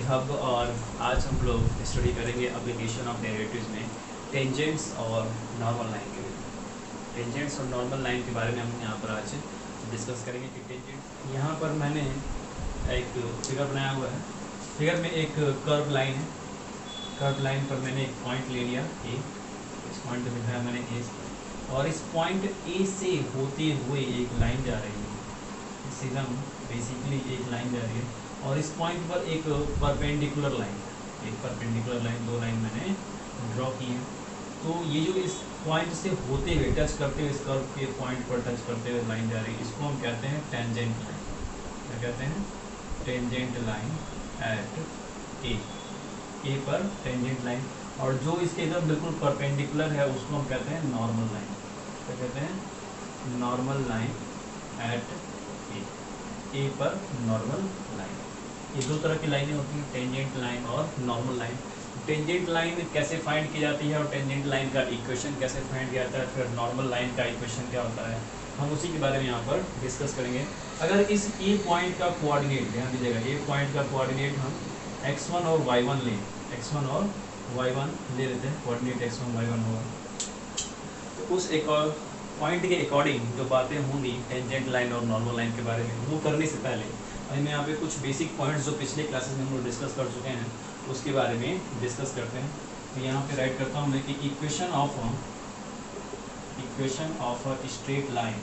Hub और आज हम लोग स्टडी करेंगे एप्लीकेशन ऑफ डेरिवेटिव्स में टेंजेंट्स और नॉर्मल लाइन के टेंजेंट्स और नॉर्मल लाइन के बारे में हम यहाँ पर आज डिस्कस करेंगे कि टेंजेंट। यहाँ पर मैंने एक फिगर बनाया हुआ है। फिगर में एक कर्व लाइन है। कर्व लाइन पर मैंने एक पॉइंट ले लिया ए, इस पॉइंट पर दिखाया मैंने ए, और इस पॉइंट ए से होते हुए एक लाइन जा रही है। सीधा बेसिकली एक लाइन जा रही है और इस पॉइंट पर एक परपेंडिकुलर लाइन, दो लाइन मैंने ड्रॉ की है। तो ये जो इस पॉइंट से होते हुए टच करते हुए इस कर्व के पॉइंट पर टच करते हुए लाइन जा रही है, इसको हम कहते हैं टेंजेंट लाइन। क्या कहते हैं? टेंजेंट लाइन एट ए पर टेंजेंट लाइन। और जो इसके एकदम बिल्कुल परपेंडिकुलर है उसको हम कहते हैं नॉर्मल लाइन। क्या कहते हैं? नॉर्मल लाइन एट ए पर नॉर्मल लाइन। ये दो तरह की लाइनें होती हैं, टेंजेंट लाइन और नॉर्मल लाइन। टेंजेंट लाइन कैसे फाइंड की जाती है और टेंजेंट लाइन का इक्वेशन कैसे फाइंड किया जाता है, फिर नॉर्मल लाइन का इक्वेशन क्या होता है, हम उसी के बारे में यहाँ पर डिस्कस करेंगे। अगर इस ए पॉइंट का कोऑर्डिनेट, ध्यान दीजिएगा, ए पॉइंट का कोऑर्डिनेट हम x1 और y1 लें, x1 और y1 ले लेते हैं, कोऑर्डिनेट x1 y1 होगा। तो उस एक और पॉइंट के अकॉर्डिंग जो बातें होंगी टेंजेंट लाइन और नॉर्मल लाइन के बारे में, वो करने से पहले हम यहाँ पे कुछ बेसिक पॉइंट्स जो पिछले क्लासेस में हम लोग डिस्कस कर चुके हैं उसके बारे में डिस्कस करते हैं। तो यहाँ पे राइट करता हूँ मैं कि equation of a straight line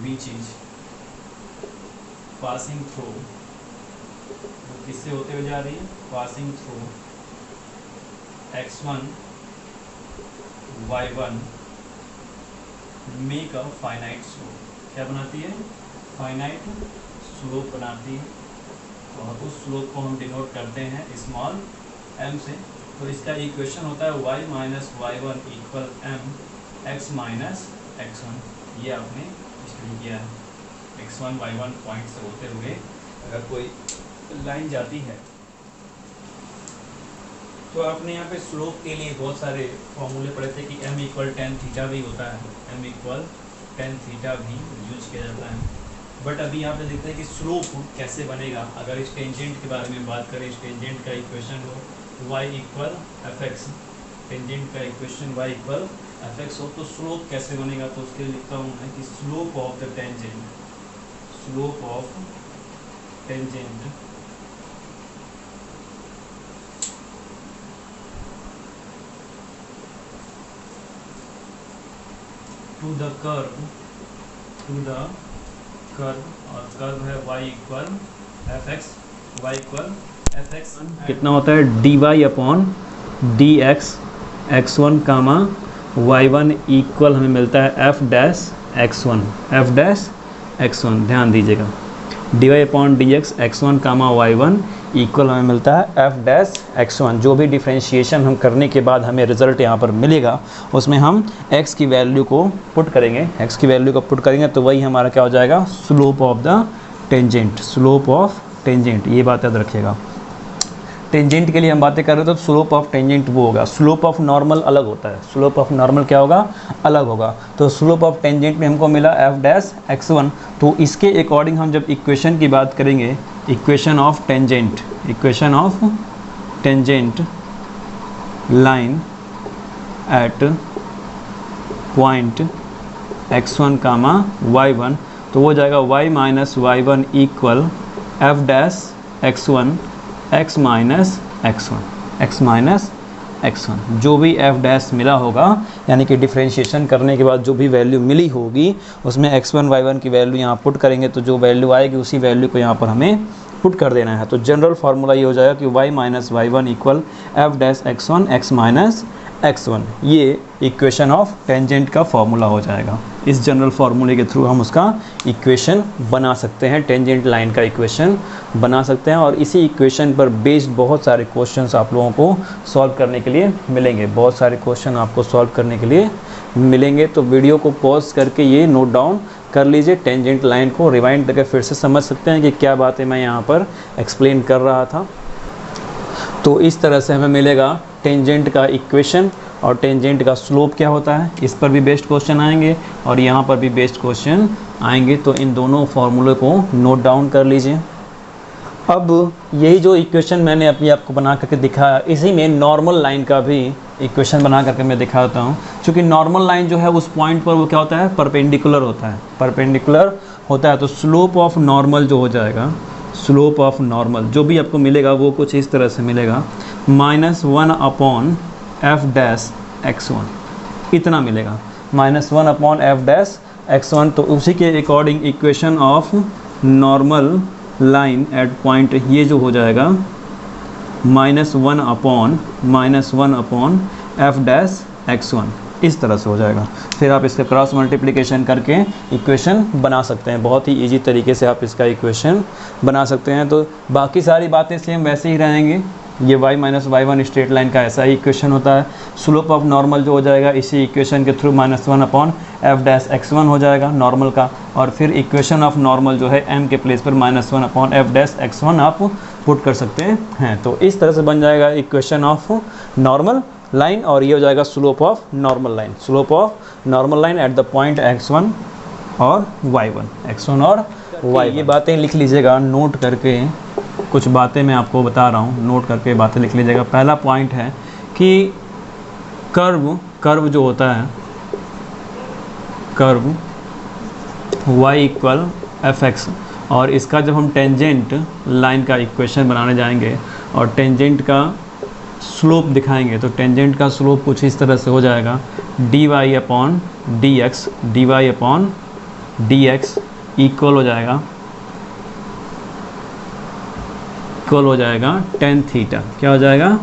which is passing through, किससे होते हुए जा रही है? Passing through x1 y1 make a finite slope. क्या बनाती है? फाइनाइट स्लोप बनाती है और उस स्लोप को हम डिनोट करते हैं स्मॉल m से। तो इसका इक्वेशन होता है y minus y1 equal m x minus x1। ये आपने स्टडी किया है। x1 y1 पॉइंट से होते हुए अगर कोई लाइन जाती है तो आपने यहाँ पे स्लोप के लिए बहुत सारे फॉर्मूले पढ़े थे कि m इक्वल टेन थीटा भी होता है, m इक्वल टेन थीटा भी यूज किया जाता है। बट अभी यहाँ पे देखते हैं कि स्लोप कैसे बनेगा। अगर इस टेंजेंट के बारे में बात करें, इस टेंजेंट का इक्वेशन हो y equal F X, tangent का equation y equal F X हो, तो स्लोप कैसे बनेगा? तो उसके लिए लिखता हूँ मैं कि slope of the tangent, slope of tangent to the curve, और कर्व है y equal F X, y equal F X कितना होता है? dy upon D X x1 comma y1 equal हमें मिलता है f डैश x1। ध्यान दीजिएगा, dy upon D X x1 comma y1 equal हमें मिलता है f डैश x1। जो भी डिफ्रेंशिएशन हम करने के बाद हमें रिजल्ट यहाँ पर मिलेगा उसमें हम x की वैल्यू को पुट करेंगे, तो वही हमारा क्या हो जाएगा? Slope of the tangent. ये बात याद रखिएगा। टेंजेंट के लिए हम बातें कर रहे थे तो स्लोप ऑफ टेंजेंट वो होगा। स्लोप ऑफ नॉर्मल अलग होता है, स्लोप ऑफ नॉर्मल क्या होगा? अलग होगा। तो स्लोप ऑफ टेंजेंट में हमको मिला f डैश x1। तो इसके अकॉर्डिंग हम जब इक्वेशन की बात करेंगे, equation of tangent line at point x1 comma y1, तो वो जाएगा y minus y1 equal f dash x1 x minus x1। जो भी f डैश मिला होगा, यानी कि डिफ्रेंशिएशन करने के बाद जो भी वैल्यू मिली होगी उसमें x1 y1 की वैल्यू यहाँ पुट करेंगे, तो जो वैल्यू आएगी उसी वैल्यू को यहाँ पर हमें पुट कर देना है। तो जनरल फार्मूला ये हो जाएगा कि y minus y1 equal f dash x1 x minus x1। ये इक्वेशन ऑफ टेंजेंट का फार्मूला हो जाएगा। इस जनरल फार्मूले के थ्रू हम उसका इक्वेशन बना सकते हैं, टेंजेंट लाइन का इक्वेशन बना सकते हैं। और इसी इक्वेशन पर बेस्ड बहुत सारे क्वेश्चंस आप लोगों को सॉल्व करने के लिए मिलेंगे। तो वीडियो को पॉज करके ये नोट डाउन कर लीजिए, टेंजेंट लाइन को रिवाइंड करके फिर से समझ सकते हैं कि क्या बातें मैं यहाँ पर एक्सप्लेन कर रहा था। तो इस तरह से हमें मिलेगा टेंजेंट का इक्वेशन और टेंजेंट का स्लोप क्या होता है, इस पर भी बेस्ड क्वेश्चन आएंगे और यहाँ पर भी बेस्ड क्वेश्चन आएंगे। तो इन दोनों फार्मूले को नोट डाउन कर लीजिए। अब यही जो इक्वेशन मैंने अभी आपको बना करके दिखाया, इसी में नॉर्मल लाइन का भी इक्वेशन बना करके मैं दिखाता हूँ। क्योंकि नॉर्मल लाइन जो है उस पॉइंट पर वो क्या होता है, परपेंडिकुलर होता है, परपेंडिकुलर होता है। तो स्लोप ऑफ नॉर्मल जो हो जाएगा, स्लोप ऑफ नॉर्मल जो भी आपको मिलेगा वो कुछ इस तरह से मिलेगा, -1/f'(x1) इतना मिलेगा, -1/f'(x1). तो उसी के according equation of normal line at point ये जो हो जाएगा -1/f'(x1) इस तरह से हो जाएगा। फिर आप इसका क्रॉस मल्टीप्लिकेशन करके इक्वेशन बना सकते हैं। बहुत ही इजी तरीके से आप इसका इक्वेशन बना सकते हैं। तो बाकी सारी बातें सेम वैसे ही रहेंगी। ये y - y1 स्ट्रेट लाइन का ऐसा ही इक्वेशन होता है। स्लोप ऑफ नॉर्मल जो हो जाएगा इसी इक्वेशन के थ्रू -1/f'(x1) हो जाएगा नॉर्मल का। और फिर इक्वेशन ऑफ नॉर्मल जो है m के प्लेस पर -1/f'(x1) आप पुट कर सकते हैं। तो इस तरह से बन जाएगा इक्वेशन ऑफ नॉर्मल लाइन और ये हो जाएगा slope of normal line, slope of normal line at the point x1 और y1, x1 और y। ये बातें लिख लीजिएगा नोट करके, कुछ बातें मैं आपको बता रहा हूँ, नोट करके बातें लिख लीजिएगा। पहला पॉइंट है कि कर्व जो होता है, कर्व y = fx, और इसका जब हम टेंजेंट लाइन का इक्वेशन बनाने जाएंगे और टेंजेंट का स्लोप दिखाएंगे तो टेंजेंट का स्लोप कुछ इस तरह से हो जाएगा, dy/dx, dy/dx इक्वल हो जाएगा, इक्वल हो जाएगा tan थीटा। क्या हो जाएगा,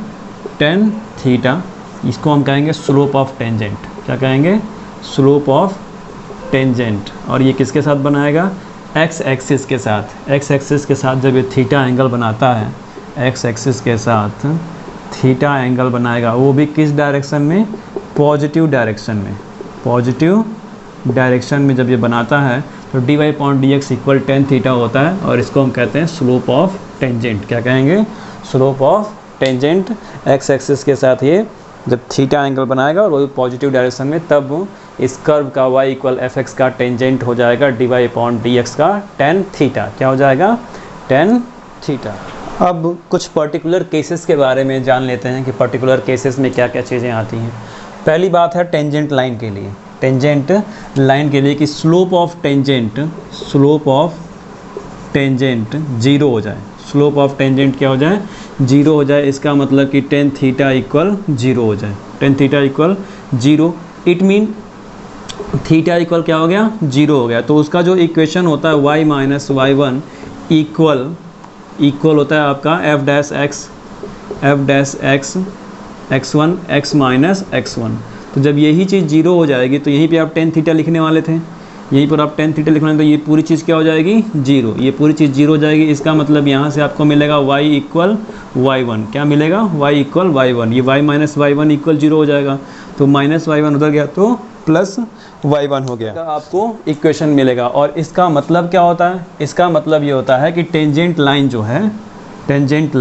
tan थीटा। इसको हम कहेंगे स्लोप ऑफ टेंजेंट। क्या कहेंगे, स्लोप ऑफ टेंजेंट। और ये किसके साथ बनाएगा, x एक्सिस के साथ। x एक्सिस के साथ जब ये थीटा एंगल बनाता है, x एक्सिस के साथ थीटा एंगल बनाएगा, वो भी किस डायरेक्शन में, पॉजिटिव डायरेक्शन में। पॉजिटिव डायरेक्शन में जब ये बनाता है तो dy/dx इक्वल tan थीटा होता है और इसको हम कहते हैं स्लोप ऑफ टेंजेंट। क्या कहेंगे, slope of tangent. x axis के साथ ये जब थीटा एंगल बनाएगा और वो भी पॉजिटिव डायरेक्शन में, तब इस कर्व का y = fx का टेंजेंट हो जाएगा dy/dx का tan थीटा। क्या हो जाएगा, tan थीटा। अब कुछ पर्टिकुलर केसेस के बारे में जान लेते हैं कि पर्टिकुलर केसेस में क्या क्या चीज़ें आती हैं। पहली बात है टेंजेंट लाइन के लिए, टेंजेंट लाइन के लिए कि slope of tangent, slope of tangent 0 हो जाए। स्लोप ऑफ टेंजेंट क्या हो जाए, 0 हो जाए। इसका मतलब कि tan थीटा इक्वल 0 हो जाए, tan theta equal 0। It mean theta equal क्या हो गया, 0 हो गया। तो उसका जो इक्वेशन होता है y - y1 इक्वल होता है आपका f'(x), x1 x - x1। तो जब यही चीज़ 0 हो जाएगी तो यहीं पे आप tan थीटा लिखने वाले थे, यहीं पर आप tan थीटा लिखने वाले, तो ये पूरी चीज़ क्या हो जाएगी, 0। ये पूरी चीज़ 0 हो जाएगी। इसका मतलब यहाँ से आपको मिलेगा y = y1। क्या मिलेगा, y = y1। ये y - y1 इक्वल 0 हो जाएगा, तो -y1 उधर गया तो +y1 हो गया, आपको इक्वेशन मिलेगा। और इसका मतलब क्या होता है, इसका मतलब ये होता है कि टेंजेंट लाइन जो है, टेंजेंट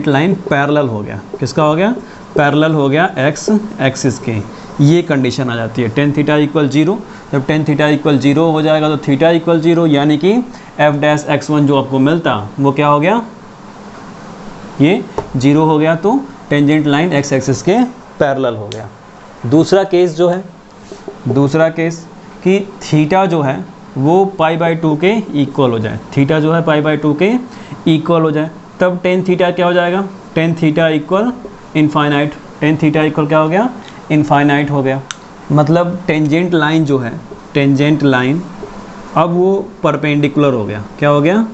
लाइन पैरेलल हो गया। किसका हो गया, पैरेलल हो गया x एक्सिस के। ये कंडीशन आ जाती है tan थीटा इक्वल 0। जब tan थीटा इक्वल 0 हो जाएगा तो थीटा इक्वल 0, यानी कि f'(x1) जो आपको मिलता वो क्या हो गया, ये 0 हो गया। तो टेंजेंट लाइन x एक्सिस के पैरेलल हो गया। दूसरा केस जो है, दूसरा केस कि थीटा जो है वो π/2 के इक्वल हो जाए, थीटा जो है π/2 के इक्वल हो जाए, तब tan थीटा क्या हो जाएगा, tan theta equal infinite. tan theta equal क्या हो गया, इनफाइनाइट हो गया। मतलब टेंजेंट लाइन जो है, टेंजेंट लाइन अब वो परपेंडिकुलर हो गया। क्या हो गया,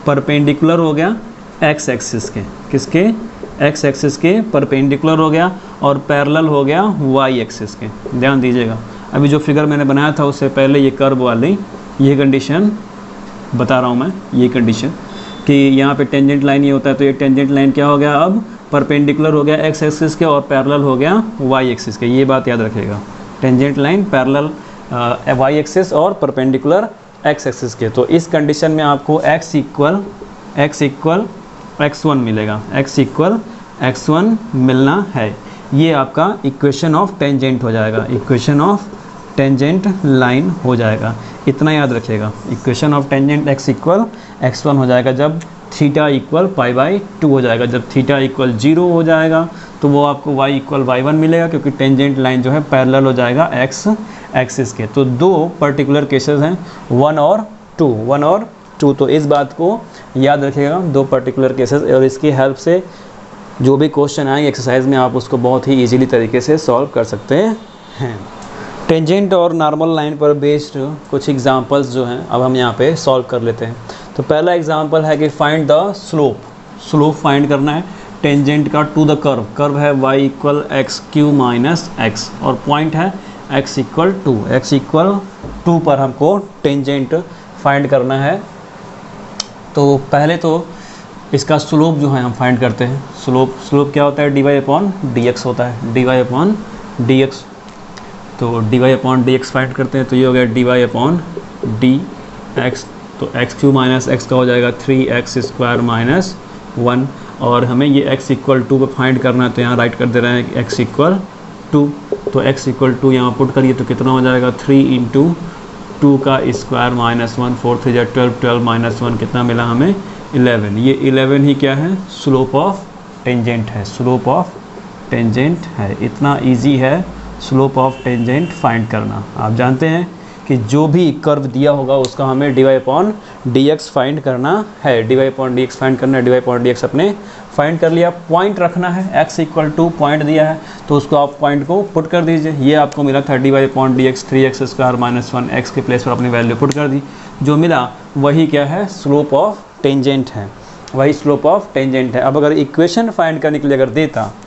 परपेंडिकुलर हो गया x एक्सिस के। किसके, x एक्सिस के परपेंडिकुलर हो गया और पैरेलल हो गया y एक्सिस के। ध्यान दीजिएगा, अभी जो फिगर मैंने बनाया था उससे पहले ये कर्व वाली ये कंडीशन बता रहा हूँ मैं, ये कंडीशन कि यहाँ पे टेंजेंट लाइन ये होता है, तो ये टेंजेंट लाइन क्या हो गया, अब परपेंडिकुलर हो गया x एक्सिस के और पैरेलल हो गया y एक्सिस के। ये बात याद रखिएगा, tangent line parallel y axis और परपेंडिकुलर x एक्सिस के। तो इस कंडीशन में आपको x इक्वल x1 मिलेगा, x इक्वल x1 मिलना है। ये आपका इक्वेशन ऑफ टेंजेंट हो जाएगा, इक्वेशन ऑफ टेंजेंट लाइन हो जाएगा। इतना याद रखिएगा, equation of tangent x equal x1 हो जाएगा जब थीटा इक्वल π/2 हो जाएगा। जब थीटा इक्वल 0 हो जाएगा तो वो आपको y इक्वल y1 मिलेगा, क्योंकि टेंजेंट लाइन जो है पैरेलल हो जाएगा x एक्सिस के। तो दो पर्टिकुलर केसेस हैं 1 और 2, तो इस बात को याद रखिएगा, दो पर्टिकुलर केसेस, और इसकी हेल्प से जो भी क्वेश्चन आएंगे एक्सरसाइज में आप उसको बहुत ही ईजीली तरीके से सॉल्व कर सकते हैं। टेंजेंट और नॉर्मल लाइन पर बेस्ड कुछ एग्जांपल्स जो हैं अब हम यहाँ पे सॉल्व कर लेते हैं। तो पहला एग्जांपल है कि फाइंड द स्लोप फाइंड करना है टेंजेंट का टू द कर्व है y equal x Q minus x, और पॉइंट है x इक्वल 2 पर हमको टेंजेंट फाइंड करना है। तो पहले तो इसका स्लोप जो है हम फाइंड करते हैं। स्लोप क्या होता है, dy/dx होता है, dy/dx। तो dy/dx फाइंड करते हैं, तो ये हो गया dy/dx। तो x³ माइनस एक्स का हो जाएगा 3x² माइनस 1, और हमें ये x इक्वल 2 पर फाइंड करना है, तो यहाँ राइट कर दे रहे हैं x इक्वल 2। तो x इक्वल 2 यहाँ पुट करिए तो कितना हो जाएगा 3 × 2 का स्क्वायर माइनस 1, 4 3 12, 12 माइनस 1 कितना मिला हमें 11। ये 11 ही क्या है, स्लोप ऑफ टेंजेंट है, स्लोप ऑफ टेंजेंट है। इतना इजी है स्लोप ऑफ टेंजेंट फाइंड करना। आप जानते हैं कि जो भी कर्व दिया होगा उसका हमें dy/dx फाइंड करना है, dy/dx फाइंड करना है। dy/dx अपने फाइंड कर लिया, पॉइंट रखना है, x इक्वल 2 पॉइंट दिया है तो उसको आप पॉइंट को पुट कर दीजिए। ये आपको मिला था dy/dx 3x² माइनस 1, x के प्लेस पर अपनी वैल्यू पुट कर दी, जो मिला वही क्या है, स्लोप ऑफ टेंजेंट है, वही स्लोप ऑफ टेंजेंट है। अब अगर इक्वेशन फाइंड करने के लिए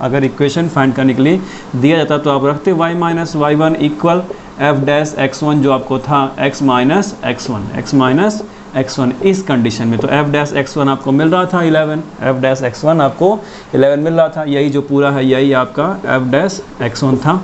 अगर इक्वेशन फाइंड करने के लिए दिया जाता तो आप रखते y minus y1 equal f'(x1) जो आपको था x माइनस x1 इस कंडीशन में। तो f'(x1) आपको मिल रहा था 11, f'(x1) आपको 11 मिल रहा था, यही जो पूरा है यही आपका f'(x1) था।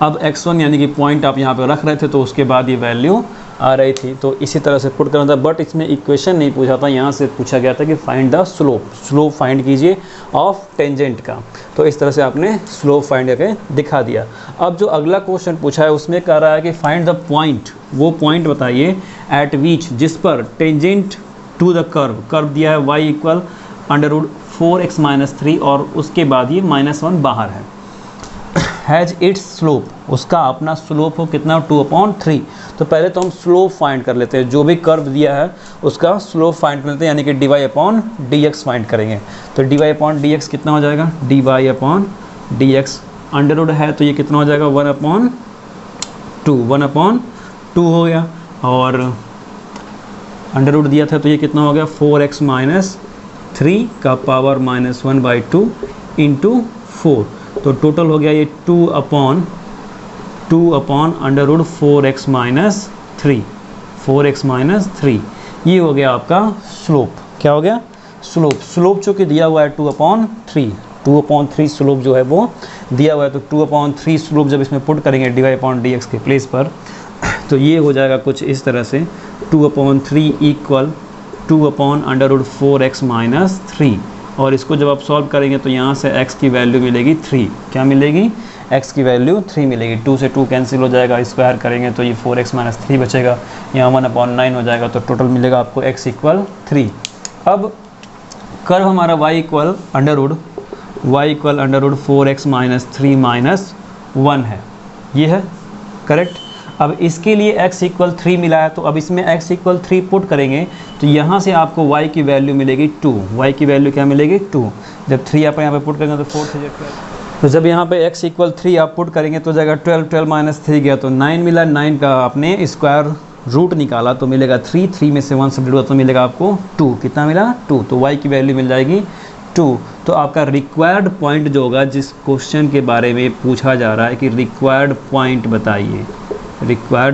अब x1 यानी कि पॉइंट आप यहाँ पे रख रहे थे तो उसके बाद ये वैल्यू आ रही थी, तो इसी तरह से पुट करना था। बट इसमें इक्वेशन नहीं पूछा था, यहाँ से पूछा गया था कि फाइंड द स्लोप फाइंड कीजिए ऑफ टेंजेंट का। तो इस तरह से आपने स्लोप फाइंड करके दिखा दिया। अब जो अगला क्वेश्चन पूछा है उसमें कह रहा है कि फाइंड द पॉइंट, वो पॉइंट बताइए एट विच, जिस पर टेंजेंट टू द कर्व दिया है y इक्वल √4x माइनस 3, और उसके बाद ये -1 बाहर है। हैज़ इट्स स्लोप, उसका अपना स्लोप हो कितना 2/3। तो पहले तो हम स्लोप फाइंड कर लेते हैं, जो भी कर्व दिया है उसका स्लोप फाइंड कर लेते हैं, यानी कि dy/dx फाइंड करेंगे। तो dy/dx कितना हो जाएगा, dy/dx अंडर है तो ये कितना हो जाएगा 1/2 हो गया, और अंडर दिया था तो ये कितना हो गया 4x माइनस 3 का पावर -1/2 × 4। तो टोटल हो गया ये 2/4x माइनस 3, ये हो गया आपका स्लोप। क्या हो गया, स्लोप चूँकि दिया हुआ है 2/3 स्लोप जो है वो दिया हुआ है, तो 2/3 स्लोप जब इसमें पुट करेंगे dy/dx के प्लेस पर तो ये हो जाएगा कुछ इस तरह से 2/3 इक्वल 2/4x माइनस 3, और इसको जब आप सॉल्व करेंगे तो यहाँ से x की वैल्यू मिलेगी 3। क्या मिलेगी, x की वैल्यू 3 मिलेगी। 2 से 2 कैंसिल हो जाएगा, स्क्वायर करेंगे तो ये 4x माइनस 3 बचेगा, यहाँ 1/9 हो जाएगा, तो टोटल मिलेगा आपको x इक्वल 3। अब कर्व हमारा y equal √4x minus 3 minus 1 है, ये है करेक्ट। अब इसके लिए x इक्वल 3 मिला है, तो अब इसमें x इक्वल 3 पुट करेंगे तो यहाँ से आपको y की वैल्यू मिलेगी 2। y की वैल्यू क्या मिलेगी 2। जब 3 आप यहाँ पे पुट करेंगे तो 4 से 12, तो जब यहाँ पे x इक्वल 3 आप पुट करेंगे तो जाएगा 12 माइनस 3 गया तो 9 मिला। 9 का आपने स्क्वायर रूट निकाला तो मिलेगा 3 में से 1 सब्ट्रैक्ट हुआ तो मिलेगा आपको 2। कितना मिला 2, तो y की वैल्यू मिल जाएगी 2। तो आपका रिक्वायर्ड पॉइंट जो होगा, जिस क्वेश्चन के बारे में पूछा जा रहा है कि रिक्वायर्ड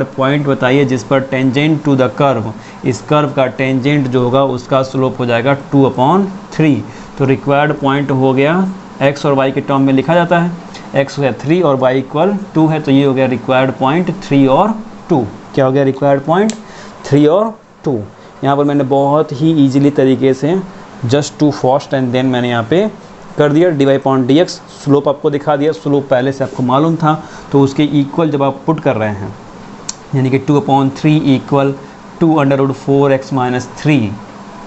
पॉइंट बताइए जिस पर टेंजेंट टू द कर्व, इस कर्व का टेंजेंट जो होगा उसका स्लोप हो जाएगा 2/3। तो रिक्वायर्ड पॉइंट हो गया, x और y के टर्म में लिखा जाता है, x हो गया 3 और y इक्वल 2 है, तो ये हो गया रिक्वायर्ड पॉइंट 3 और 2। क्या हो गया रिक्वायर्ड पॉइंट 3 और 2। यहाँ पर मैंने बहुत ही ईजिली तरीके से just to first and then मैंने यहाँ पे कर दिया dy/dx, स्लोप आपको दिखा दिया, स्लोप पहले से आपको मालूम था, तो उसके इक्वल जब आप पुट कर रहे हैं यानी कि 2/3 इक्वल 2√4x - 3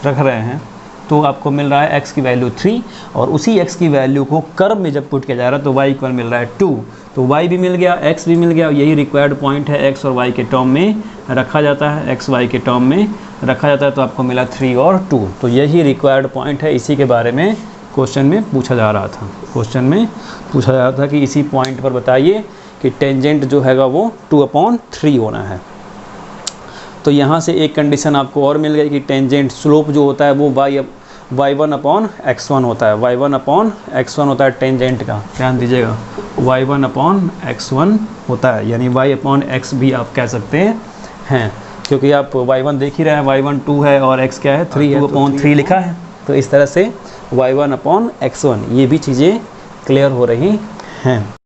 रख रहे हैं तो आपको मिल रहा है x की वैल्यू 3, और उसी x की वैल्यू को कर्व में जब पुट किया जा रहा है तो y इक्वल मिल रहा है 2, तो y भी मिल गया, x भी मिल गया, यही रिक्वायर्ड पॉइंट है, x और y के टर्म में रखा जाता है, x y के टर्म में रखा जाता है, तो आपको मिला 3 और 2, तो यही रिक्वायर्ड पॉइंट है, इसी के बारे में क्वेश्चन में पूछा जा रहा था। क्वेश्चन में पूछा जा रहा था कि इसी पॉइंट पर बताइए कि टेंजेंट जो हैगा वो 2/3 होना है। तो यहाँ से एक कंडीशन आपको और मिल गई कि टेंजेंट स्लोप जो होता है वो y1/x1 होता है, y1/x1 होता है टेंजेंट का, ध्यान दीजिएगा, y1/x1 होता है, यानी y/x भी आप कह सकते हैं, क्योंकि आप y1 देख ही रहे हैं, y1 2 है और x क्या है 3 है, 2/3 लिखा है, तो इस तरह से y1/x1, ये भी चीज़ें क्लियर हो रही हैं।